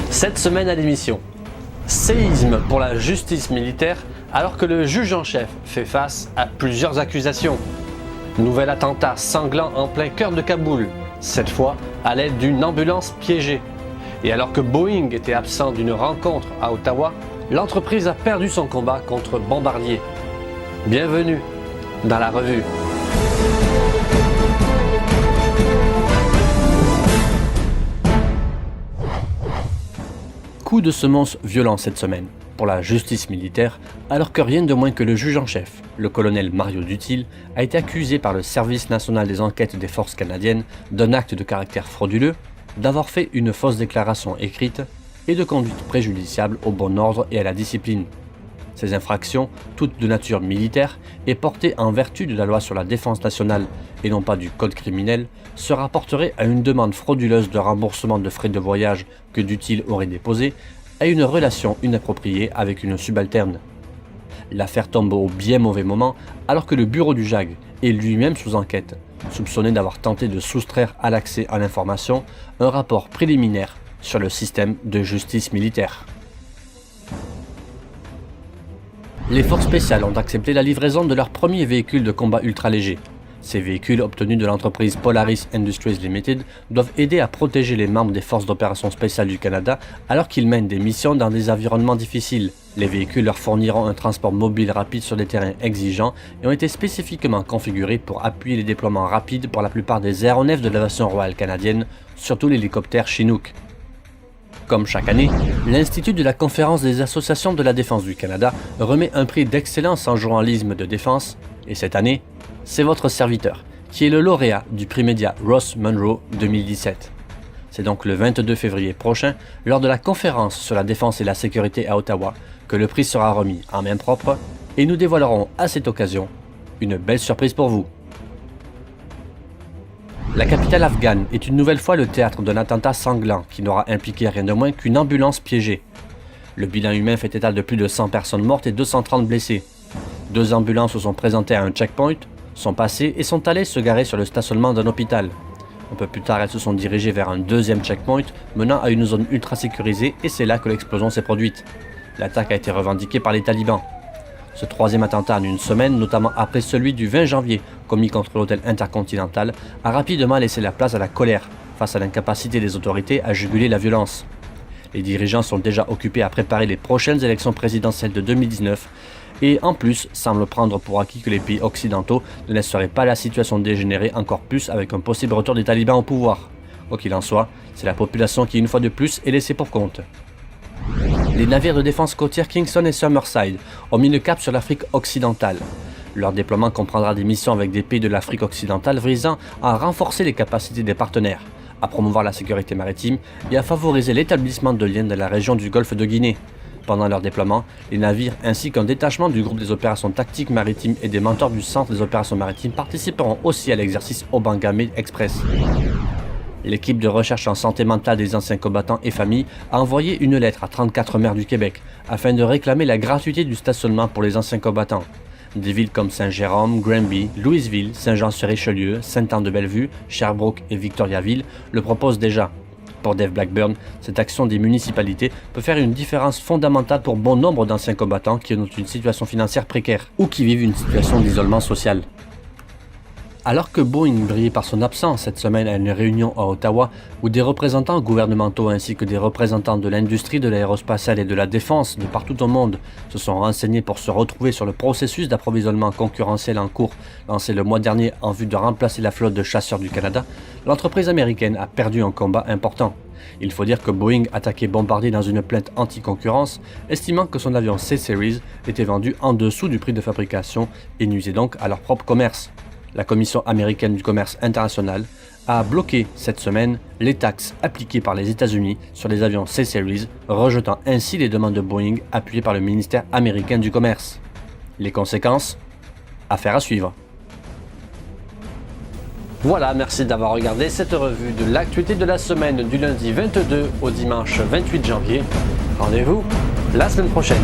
Cette semaine à l'émission, séisme pour la justice militaire alors que le juge en chef fait face à plusieurs accusations. Nouvel attentat sanglant en plein cœur de Kaboul, cette fois à l'aide d'une ambulance piégée. Et alors que Boeing était absent d'une rencontre à Ottawa, l'entreprise a perdu son combat contre Bombardier. Bienvenue dans la revue. Coup de semonce violent cette semaine pour la justice militaire, alors que rien de moins que le juge en chef, le colonel Mario Duthil, a été accusé par le Service national des enquêtes des forces canadiennes d'un acte de caractère frauduleux, d'avoir fait une fausse déclaration écrite et de conduite préjudiciable au bon ordre et à la discipline. Ces infractions, toutes de nature militaire et portées en vertu de la loi sur la défense nationale et non pas du code criminel, se rapporteraient à une demande frauduleuse de remboursement de frais de voyage que Duthil aurait déposé, à une relation inappropriée avec une subalterne. L'affaire tombe au bien mauvais moment alors que le bureau du JAG est lui-même sous enquête, soupçonné d'avoir tenté de soustraire à l'accès à l'information un rapport préliminaire sur le système de justice militaire. Les forces spéciales ont accepté la livraison de leur premier véhicule de combat ultra-léger. Ces véhicules, obtenus de l'entreprise Polaris Industries Limited, doivent aider à protéger les membres des forces d'opération spéciales du Canada alors qu'ils mènent des missions dans des environnements difficiles. Les véhicules leur fourniront un transport mobile rapide sur des terrains exigeants et ont été spécifiquement configurés pour appuyer les déploiements rapides pour la plupart des aéronefs de l'aviation royale canadienne, surtout l'hélicoptère Chinook. Comme chaque année, l'Institut de la Conférence des associations de la défense du Canada remet un prix d'excellence en journalisme de défense, et cette année, c'est votre serviteur, qui est le lauréat du prix média Ross Munro 2017. C'est donc le 22 février prochain, lors de la conférence sur la défense et la sécurité à Ottawa, que le prix sera remis en main propre, et nous dévoilerons à cette occasion une belle surprise pour vous. La capitale afghane est une nouvelle fois le théâtre d'un attentat sanglant qui n'aura impliqué rien de moins qu'une ambulance piégée. Le bilan humain fait état de plus de 100 personnes mortes et 230 blessés. 2 ambulances se sont présentées à un checkpoint, sont passées et sont allées se garer sur le stationnement d'un hôpital. Un peu plus tard, elles se sont dirigées vers un deuxième checkpoint menant à une zone ultra sécurisée et c'est là que l'explosion s'est produite. L'attaque a été revendiquée par les talibans. Ce troisième attentat en une semaine, notamment après celui du 20 janvier, commis contre l'hôtel Intercontinental, a rapidement laissé la place à la colère face à l'incapacité des autorités à juguler la violence. Les dirigeants sont déjà occupés à préparer les prochaines élections présidentielles de 2019 et en plus semblent prendre pour acquis que les pays occidentaux ne laisseraient pas la situation dégénérer encore plus avec un possible retour des talibans au pouvoir. Quoi qu'il en soit, c'est la population qui une fois de plus est laissée pour compte. Les navires de défense côtière Kingston et Summerside ont mis le cap sur l'Afrique occidentale. Leur déploiement comprendra des missions avec des pays de l'Afrique occidentale visant à renforcer les capacités des partenaires, à promouvoir la sécurité maritime et à favoriser l'établissement de liens dans la région du golfe de Guinée. Pendant leur déploiement, les navires ainsi qu'un détachement du groupe des opérations tactiques maritimes et des mentors du centre des opérations maritimes participeront aussi à l'exercice Obangame Express. L'équipe de recherche en santé mentale des anciens combattants et familles a envoyé une lettre à 34 maires du Québec afin de réclamer la gratuité du stationnement pour les anciens combattants. Des villes comme Saint-Jérôme, Granby, Louisville, Saint-Jean-sur-Richelieu, Sainte-Anne-de-Bellevue, Sherbrooke et Victoriaville le proposent déjà. Pour Dave Blackburn, cette action des municipalités peut faire une différence fondamentale pour bon nombre d'anciens combattants qui ont une situation financière précaire ou qui vivent une situation d'isolement social. Alors que Boeing brillait par son absence cette semaine à une réunion à Ottawa où des représentants gouvernementaux ainsi que des représentants de l'industrie de l'aérospatiale et de la défense de partout au monde se sont renseignés pour se retrouver sur le processus d'approvisionnement concurrentiel en cours lancé le mois dernier en vue de remplacer la flotte de chasseurs du Canada, l'entreprise américaine a perdu un combat important. Il faut dire que Boeing attaquait Bombardier dans une plainte anti-concurrence, estimant que son avion C-Series était vendu en dessous du prix de fabrication et nuisait donc à leur propre commerce. La Commission américaine du commerce international a bloqué cette semaine les taxes appliquées par les États-Unis sur les avions C-Series, rejetant ainsi les demandes de Boeing appuyées par le ministère américain du commerce. Les conséquences ? Affaire à suivre. Voilà, merci d'avoir regardé cette revue de l'actualité de la semaine du lundi 22 au dimanche 28 janvier. Rendez-vous la semaine prochaine.